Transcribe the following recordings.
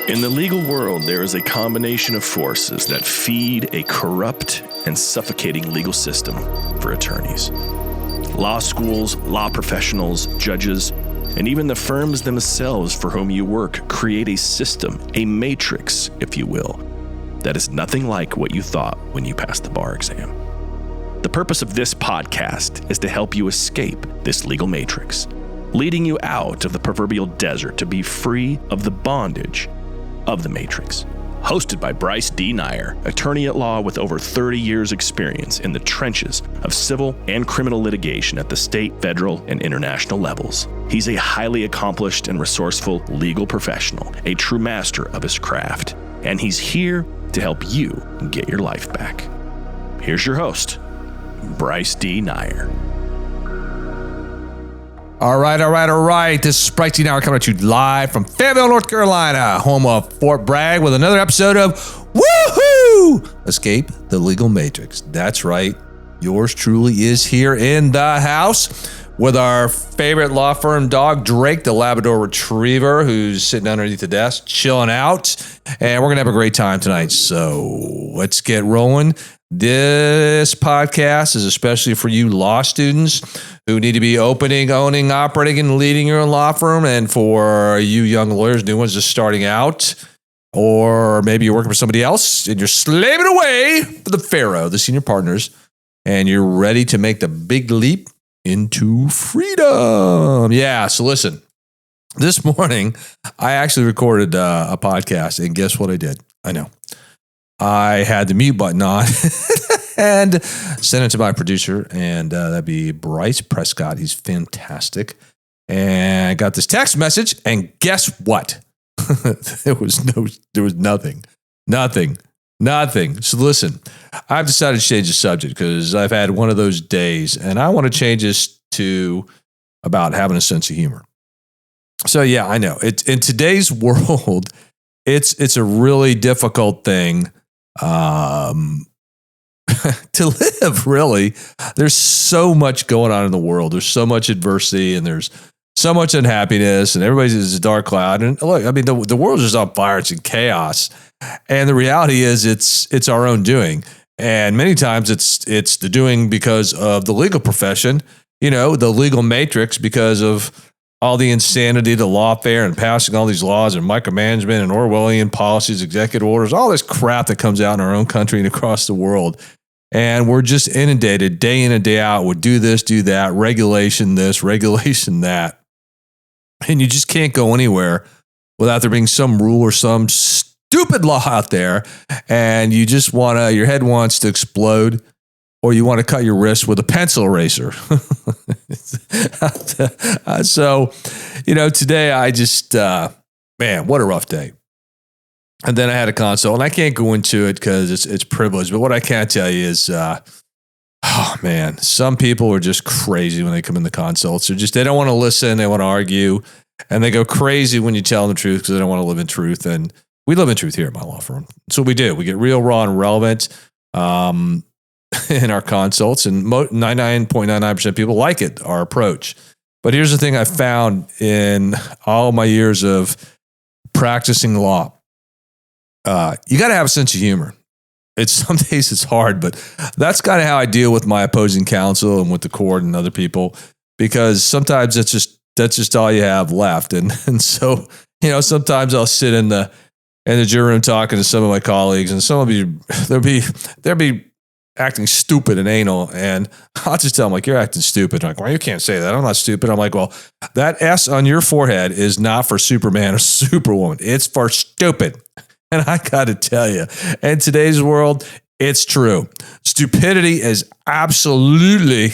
In the legal world, there is a combination of forces that feed a corrupt and suffocating legal system for attorneys. Law schools, law professionals, judges, and even the firms themselves for whom you work create a system, a matrix, if you will, that is nothing like what you thought when you passed the bar exam. The purpose of this podcast is to help you escape this legal matrix, leading you out of the proverbial desert to be free of the bondage of the matrix. Hosted by Bryce D. Nyer, attorney at law with over 30 years experience in the trenches of civil and criminal litigation at the state, federal, and international levels. He's a highly accomplished and resourceful legal professional, a true master of his craft, and he's here to help you get your life back. Here's your host, Bryce D. Nyer. All right. This is Bryce D. Nyer coming at you live from Fayetteville, North Carolina, home of Fort Bragg, with another episode of Woohoo! Escape the Legal Matrix. That's right. Yours truly is here in the house with our favorite law firm dog, Drake, the Labrador Retriever, who's sitting underneath the desk, chilling out. And we're going to have a great time tonight. So let's get rolling. This podcast is especially for you law students who need to be opening, owning, operating, and leading your own law firm. And for you young lawyers, new ones just starting out, or maybe you're working for somebody else and you're slaving away for the Pharaoh, the senior partners, and you're ready to make the big leap into freedom. Yeah, so listen, this morning, I actually recorded a podcast, and guess what I did? I know. I had the mute button on and sent it to my producer, and that'd be Bryce Prescott. He's fantastic. And I got this text message, and guess what? there was nothing. So listen, I've decided to change the subject because I've had one of those days, and I want to change this to about having a sense of humor. So yeah, I know it's in today's world, it's a really difficult thing to live, really. There's so much going on in the world. There's so much adversity, and there's so much unhappiness, and everybody's a dark cloud. And look, I mean, the world is on fire. It's in chaos. And the reality is it's our own doing. And many times it's the doing because of the legal profession, the legal matrix, because of all the insanity, the lawfare, and passing all these laws and micromanagement and Orwellian policies, executive orders, all this crap that comes out in our own country and across the world. And we're just inundated day in and day out with do this, do that, regulation this, regulation that. And you just can't go anywhere without there being some rule or some stupid law out there. And you just your head wants to explode, or you want to cut your wrist with a pencil eraser. So, today I just, man, what a rough day. And then I had a consult, and I can't go into it because it's privileged. But what I can tell you is, oh man, some people are just crazy when they come in the consults. They don't want to listen. They want to argue, and they go crazy when you tell them the truth because they don't want to live in truth. And we live in truth here at my law firm. That's what we do. We get real, raw, and relevant in our consults, and 99.99% of people like it, our approach. But here's the thing I found in all my years of practicing law. You got to have a sense of humor. Some days it's hard, but that's kind of how I deal with my opposing counsel and with the court and other people, because sometimes that's just all you have left. And so, sometimes I'll sit in the jury room talking to some of my colleagues, and some of you, they'll be acting stupid and anal, and I'll just tell them, like, you're acting stupid. I'm like, well, you can't say that. I'm not stupid. I'm like, well, that S on your forehead is not for Superman or Superwoman. It's for stupid. And I got to tell you, in today's world, it's true. Stupidity is absolutely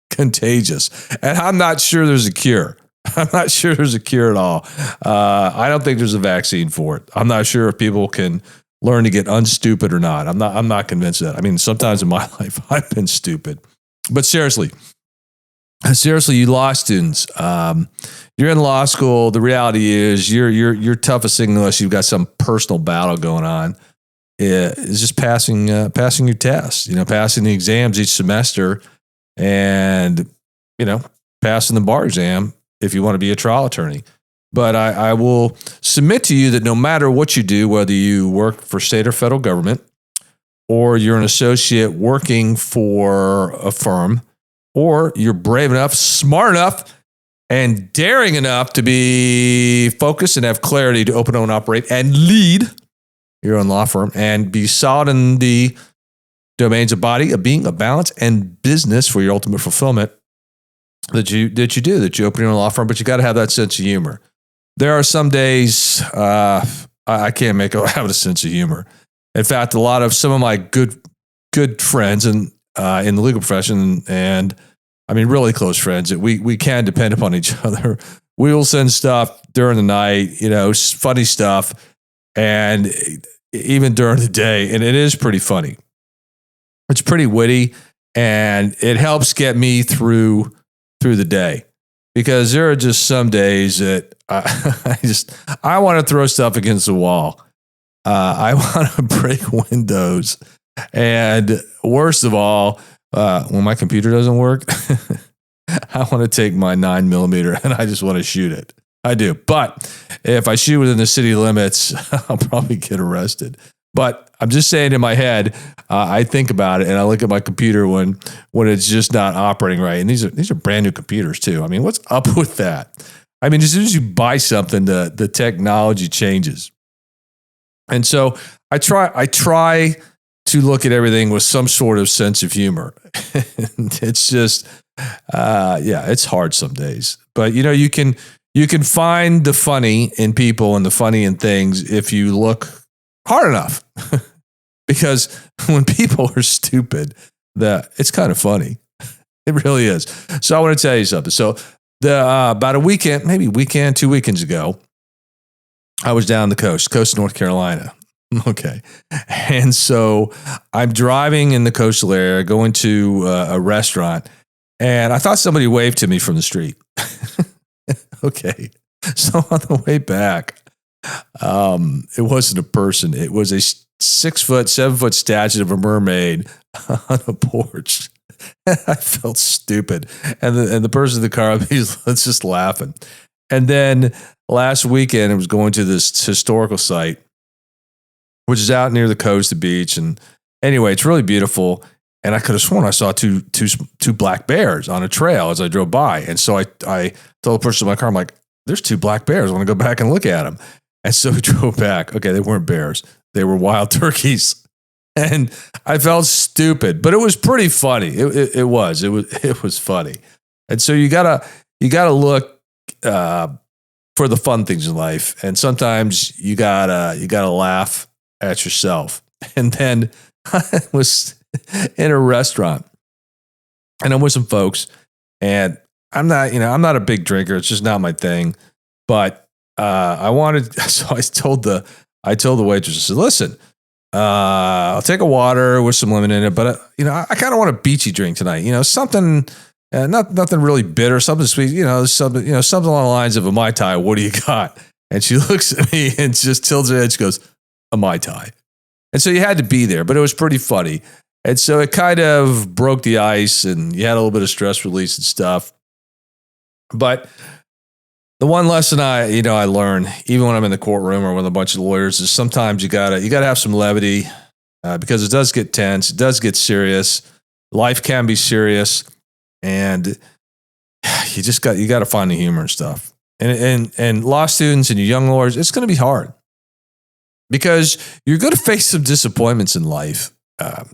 contagious. And I'm not sure there's a cure. I'm not sure there's a cure at all. I don't think there's a vaccine for it. I'm not sure if people can learn to get unstupid or not. I'm not convinced of that. I mean, sometimes in my life, I've been stupid. But seriously, you law students, you're in law school. The reality is you're toughest thing unless you've got some personal battle going on. Is just passing your tests, passing the exams each semester, and passing the bar exam if you want to be a trial attorney. But I will submit to you that no matter what you do, whether you work for state or federal government, or you're an associate working for a firm, or you're brave enough, smart enough, and daring enough to be focused and have clarity to open, own, operate, and lead your own law firm and be solid in the domains of body, of being, of balance, and business for your ultimate fulfillment that you open your own law firm, but you got to have that sense of humor. There are some days I can't make out have a sense of humor. In fact, some of my good friends in the legal profession, and I mean really close friends, that we can depend upon each other. We will send stuff during the night, funny stuff, and even during the day, and it is pretty funny. It's pretty witty, and it helps get me through the day, because there are just some days that I want to throw stuff against the wall. I want to break windows. And worst of all, when my computer doesn't work, I want to take my 9mm and I just want to shoot it. I do. But if I shoot within the city limits, I'll probably get arrested. But I'm just saying in my head, I think about it and I look at my computer when it's just not operating right. And these are brand new computers too. I mean, what's up with that? I mean, as soon as you buy something, the technology changes. And so I try to look at everything with some sort of sense of humor. It's just, it's hard some days. But you can find the funny in people and the funny in things if you look hard enough. Because when people are stupid, it's kind of funny. It really is. So I want to tell you something. So about a weekend, 2 weekends ago, I was down the coast of North Carolina. Okay. And so I'm driving in the coastal area, going to a restaurant, and I thought somebody waved to me from the street. Okay. So on the way back, it wasn't a person. It was a 7 foot statue of a mermaid on a porch. I felt stupid. And the person in the car, he's just laughing. And then last weekend, I was going to this historical site, which is out near the coast, the beach. And anyway, it's really beautiful. And I could have sworn I saw two black bears on a trail as I drove by. And so I told the person in my car, I'm like, there's 2 black bears. I want to go back and look at them. And so we drove back. Okay, they weren't bears. They were wild turkeys. And I felt stupid, but it was pretty funny. It was funny. And so you gotta look for the fun things in life. And sometimes you gotta laugh at yourself. And then I was in a restaurant and I'm with some folks, and I'm not a big drinker. It's just not my thing. But so I told the waitress, I said, listen, I'll take a water with some lemon in it, but I kind of want a beachy drink tonight. Something, nothing really bitter, something sweet. Something along the lines of a Mai Tai. What do you got? And she looks at me and just tilts her head. She goes, a Mai Tai. And so you had to be there, but it was pretty funny. And so it kind of broke the ice, and you had a little bit of stress release and stuff. But the one lesson I learned, even when I'm in the courtroom or with a bunch of lawyers, is sometimes you gotta have some levity, because it does get tense, it does get serious. Life can be serious, and you got to find the humor and stuff. And law students and you young lawyers, it's going to be hard because you're going to face some disappointments in life.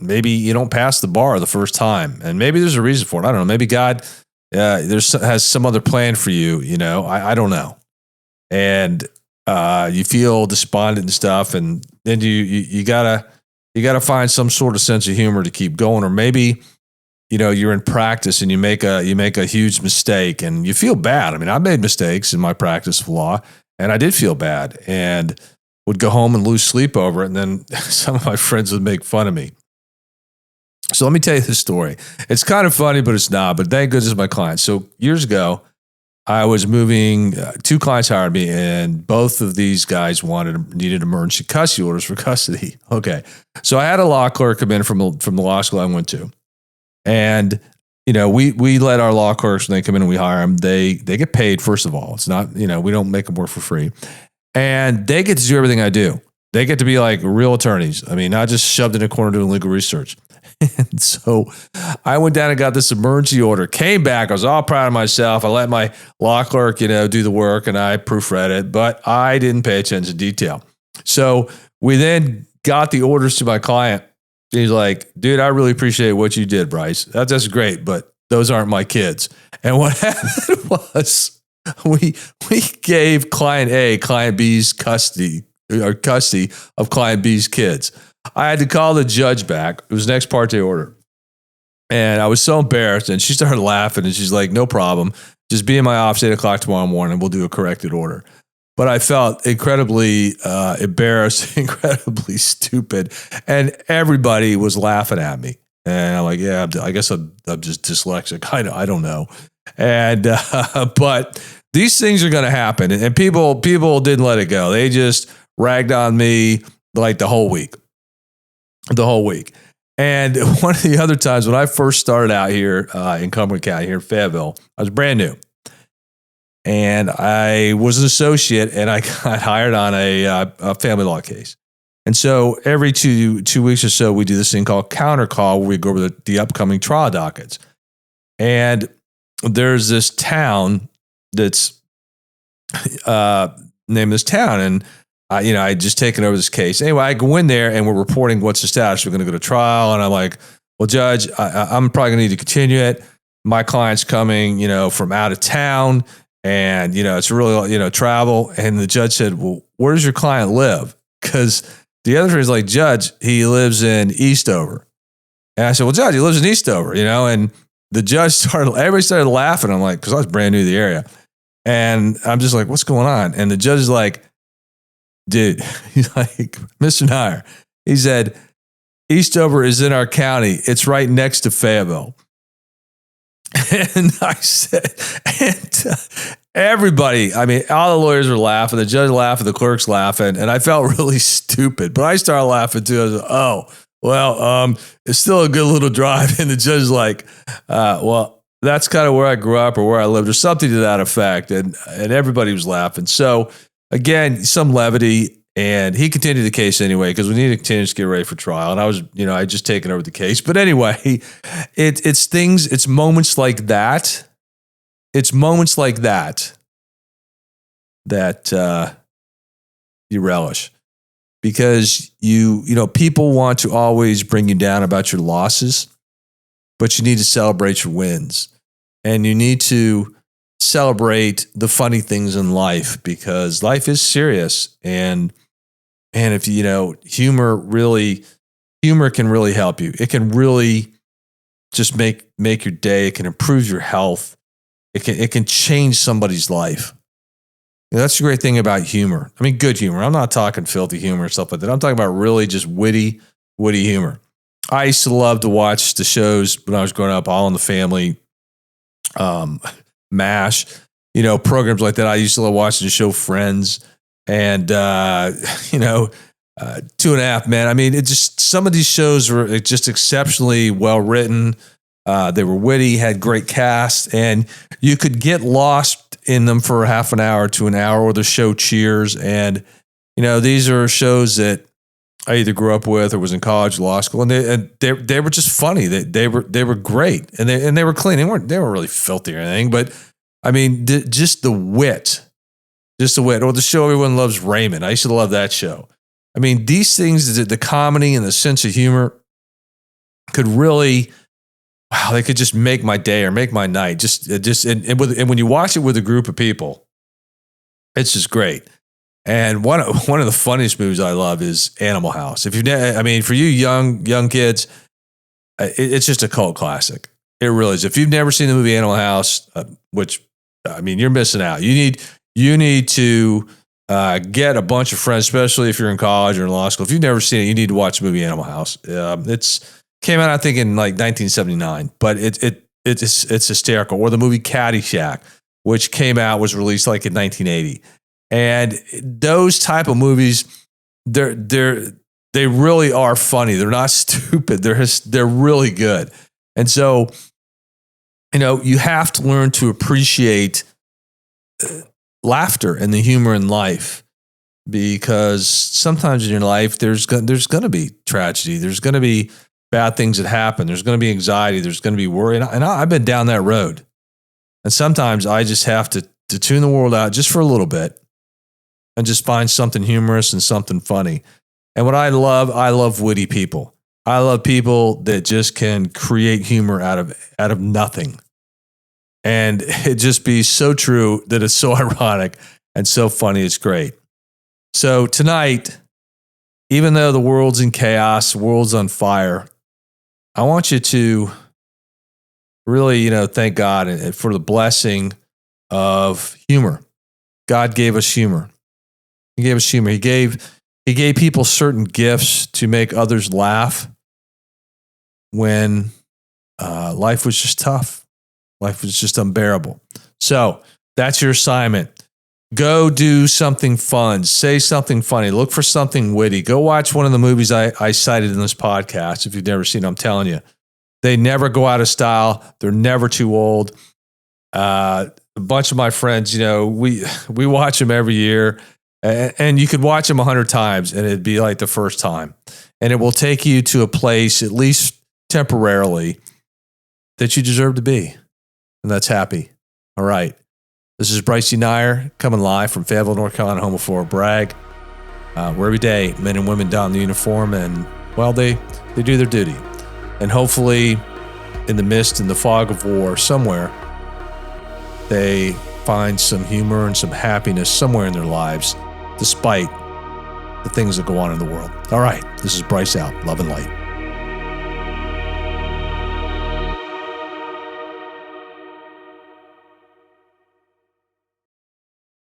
Maybe you don't pass the bar the first time, and maybe there's a reason for it. I don't know. Maybe God has some other plan for you. I don't know. And you feel despondent and stuff, and then you gotta find some sort of sense of humor to keep going. Or maybe you're in practice and you make a huge mistake and you feel bad. I mean, I made mistakes in my practice of law, and I did feel bad and would go home and lose sleep over it. And then some of my friends would make fun of me. So let me tell you this story. It's kind of funny, but it's not. But thank goodness my client. So years ago, I was moving. 2 clients hired me, and both of these guys needed emergency custody orders for custody. Okay, so I had a law clerk come in from the law school I went to, and we let our law clerks, when they come in and we hire them, they get paid, first of all. It's not, we don't make them work for free. And they get to do everything I do. They get to be like real attorneys. I mean, not just shoved in a corner doing legal research. And so I went down and got this emergency order, came back. I was all proud of myself. I let my law clerk, do the work, and I proofread it, but I didn't pay attention to detail. So we then got the orders to my client. He's like, dude, I really appreciate what you did, Bryce. That's great, but those aren't my kids. And what happened was we gave client A, client B's custody of client B's kids. I had to call the judge back. It was an ex parte order. And I was so embarrassed. And she started laughing. And she's like, no problem. Just be in my office 8 o'clock tomorrow morning. We'll do a corrected order. But I felt incredibly embarrassed, incredibly stupid. And everybody was laughing at me. And I'm like, yeah, I guess I'm just dyslexic. I don't know. And but these things are going to happen. And people didn't let it go. They just ragged on me like the whole week. And one of the other times when I first started out here in Cumberland County, here in Fayetteville, I was brand new. And I was an associate, and I got hired on a family law case. And so every two weeks or so, we do this thing called counter call, where we go over the upcoming trial dockets. And there's this town that's named this town, and I just taken over this case. Anyway, I go in there and we're reporting what's the status. We're going to go to trial. And I'm like, well, Judge, I'm probably going to need to continue it. My client's coming, from out of town, and, it's really, travel. And the judge said, well, where does your client live? Because the other is like, Judge, he lives in Eastover. And I said, well, Judge, he lives in Eastover, and the judge everybody started laughing. I'm like, because I was brand new to the area. And I'm just like, what's going on? And the judge is like, dude, he's like, Mr. Nair, he said, Eastover is in our county. It's right next to Fayetteville. And I said, everybody, all the lawyers were laughing. The judge laughing, the clerk's laughing. And I felt really stupid, but I started laughing too. I was like, oh, well, it's still a good little drive. And the judge is like, well, that's kind of where I grew up or where I lived or something to that effect. And everybody was laughing. So, again, some levity, and he continued the case anyway because we needed to continue to get ready for trial. And I was, I had just taken over the case. But anyway, it's moments like that. It's moments like that you relish, because people want to always bring you down about your losses, but you need to celebrate your wins, and you need to celebrate the funny things in life, because life is serious. And if humor can really help you. It can really just make your day. It can improve your health. It can change somebody's life. That's the great thing about humor. Good humor. I'm not talking filthy humor or stuff like that. I'm talking about really just witty humor. I used to love to watch the shows when I was growing up, All in the Family, MASH, programs like that. I used to love watching the show Friends, and 2.5 Men. It just, some of these shows were just exceptionally well written. They were witty, had great cast, and you could get lost in them for half an hour to an hour, or the show Cheers. And these are shows that I either grew up with or was in college, law school, and they were just funny. They were great, and they were clean. They weren't really filthy or anything, but just the wit. Or the show Everyone Loves Raymond. I used to love that show. These things, the comedy and the sense of humor could really, wow, they could just make my day or make my night. And when you watch it with a group of people, it's just great. And one of the funniest movies I love is Animal House. If for you young kids, it's just a cult classic. It really is. If you've never seen the movie Animal House, which you're missing out. You need to get a bunch of friends, especially if you're in college or in law school. If you've never seen it, you need to watch the movie Animal House. It's came out, I think, in like 1979, but it's hysterical. Or the movie Caddyshack, which was released like in 1980. And those type of movies, they really are funny. They're not stupid. They're really good. And so you have to learn to appreciate laughter and the humor in life, because sometimes in your life there's going to be tragedy, there's going to be bad things that happen, there's going to be anxiety, there's going to be worry, and I've been down that road. And sometimes I just have to tune the world out just for a little bit and just find something humorous and something funny. And what I love witty people. I love people that just can create humor out of nothing. And it just be so true that it's so ironic and so funny. It's great. So tonight, even though the world's in chaos, the world's on fire, I want you to really, thank God for the blessing of humor. God gave us humor. He gave us humor. He gave people certain gifts to make others laugh when life was just tough. Life was just unbearable. So that's your assignment. Go do something fun. Say something funny. Look for something witty. Go watch one of the movies I cited in this podcast. If you've never seen them, I'm telling you, they never go out of style. They're never too old. A bunch of my friends, we watch them every year, and you could watch them 100 times and it'd be like the first time. And it will take you to a place, at least temporarily, that you deserve to be. And that's happy. All right. This is Bryce Nair coming live from Fayetteville, North Carolina, home of Fort Bragg, where every day men and women don the uniform and, well, they do their duty. And hopefully in the mist and the fog of war somewhere, they find some humor and some happiness somewhere in their lives, despite the things that go on in the world. All right. This is Bryce out. Love and light.